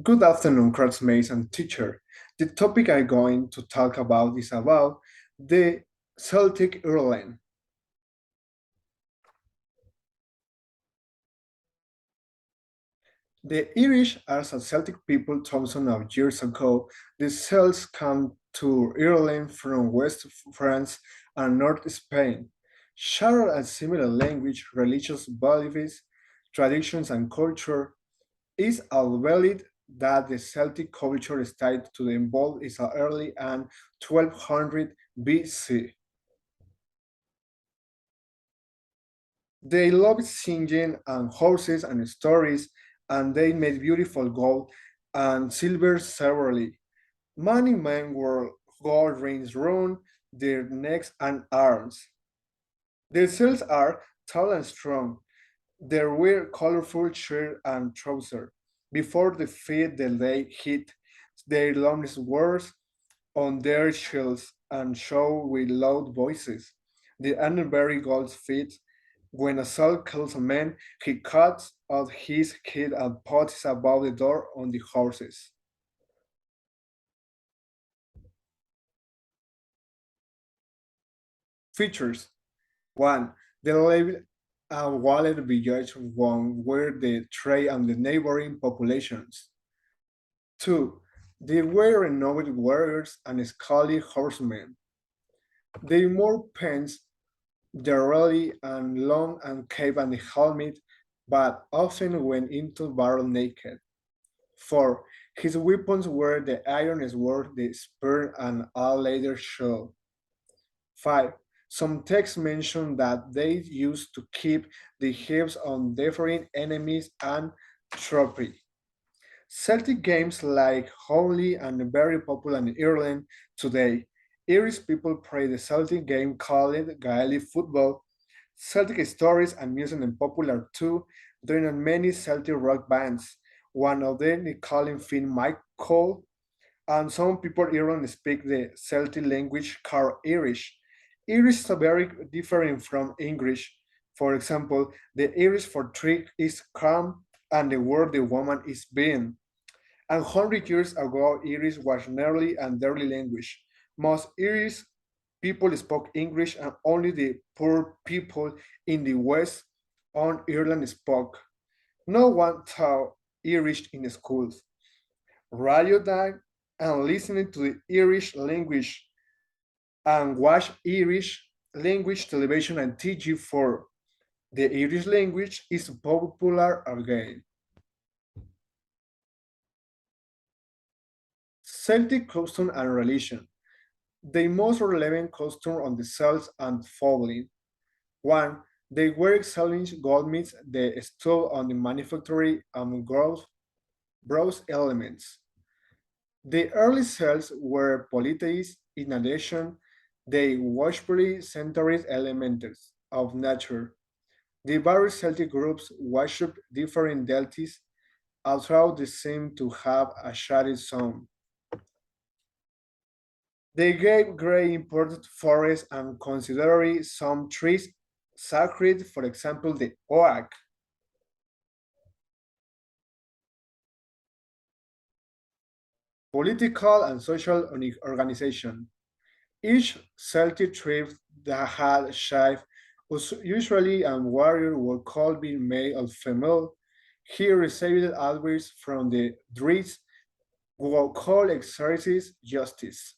Good afternoon, classmates and teacher. The topic I'm going to talk about is about the Celtic Ireland. The Irish are a Celtic people thousands of years ago. The Celts came to Ireland from West France and North Spain. Share a similar language, religious beliefs, traditions, and culture. Is valid that the Celtic culture started to evolve is early and 1200 BC. They loved singing and horses and stories, and they made beautiful gold and silver severally. Many men wore gold rings round their necks and arms. Their cells are tall and strong. They wear colorful shirt and trousers. Before the feet that they hit their longest words on their shields and show with loud voices. The Anneberry Gold's feet. When a Saul kills a man, he cuts out his head and puts it above the door on the horses. Features 1. The lived and walled village one where the trade and the neighboring populations. 2. They were renowned warriors and scholarly horsemen. They wore pants generally and long and cape and helmet, but often went into battle naked. 4. His weapons were the iron sword, the spear, and a leather shield. 5. Some texts mention that they used to keep the heads on different enemies and trophy. Celtic games like Howley and very popular in Ireland today. Irish people play the Celtic game called Gaelic football. Celtic stories and music are popular too. There are many Celtic rock bands. One of them is called Finn Michael, and some people in Ireland speak the Celtic language called Irish. Irish is very different from English. For example, the Irish for trick is calm, and the word the woman is being. And 100 years ago, Irish was nearly an early language. Most Irish people spoke English, and only the poor people in the West on Ireland spoke. No one taught Irish in schools. Radio died and listening to the Irish language and watch Irish language television and TG4. The Irish language is popular again. Celtic custom and religion. The most relevant custom on the cells and following. 1. They were excellent goldsmiths that stood on the manufacturing and bronze elements. The early cells were polytheists. In addition, they worshiped centuries elements of nature. The various Celtic groups worshipped different deities, although they seem to have a shared some. They gave great importance to forests and considered some trees sacred, for example, the oak. Political and social organization. Each Celtic tribe that had chief was usually and warrior were called being male or female. He received advice from the Druids who were called exercises justice.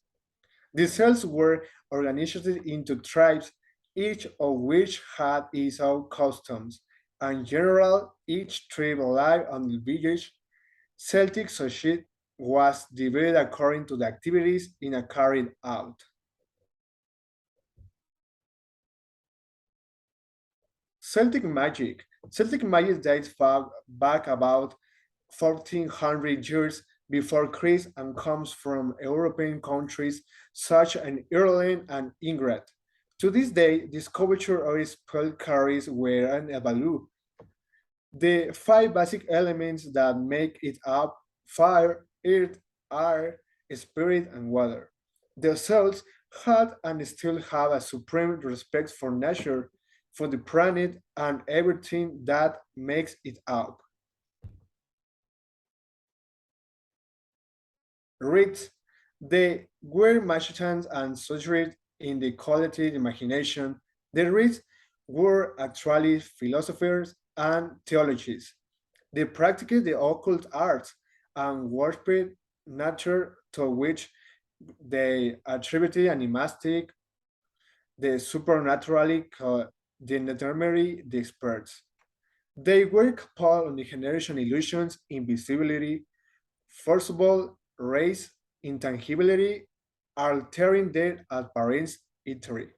The cells were organized into tribes, each of which had its own customs. In general, each tribe lived on the village. Celtic society was divided according to the activities in a carried out. Celtic magic. Celtic magic dates back about 1400 years before Christ and comes from European countries such as Ireland and England. To this day, this culture of spell carries were an evaluate. The five basic elements that make it up fire, earth, air, spirit, and water. The cells had and still have a supreme respect for nature, for the planet, and everything that makes it up. Reads they were magicians and sorcerers in the collective imagination. The Reeds were actually philosophers and theologians. They practiced the occult arts and worshipped nature to which they attributed animistic, the supernaturally, the necessary, the experts. They were capable of the generation illusions, invisibility, forcible race, intangibility, altering their appearance eternally.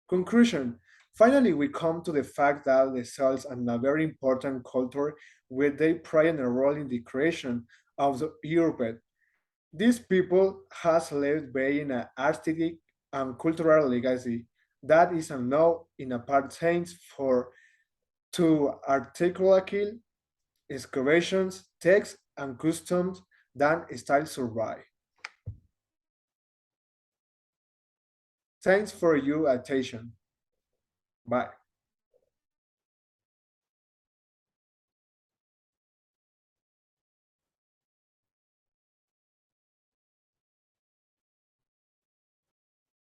Conclusion. Finally, we come to the fact that the Celts are a very important culture where they play a role in the creation of Europe. These people has left behind an artistic and cultural legacy that is unknown in appertains for to articulate excavations, texts, and customs that still survive. Thanks for your attention. Bye.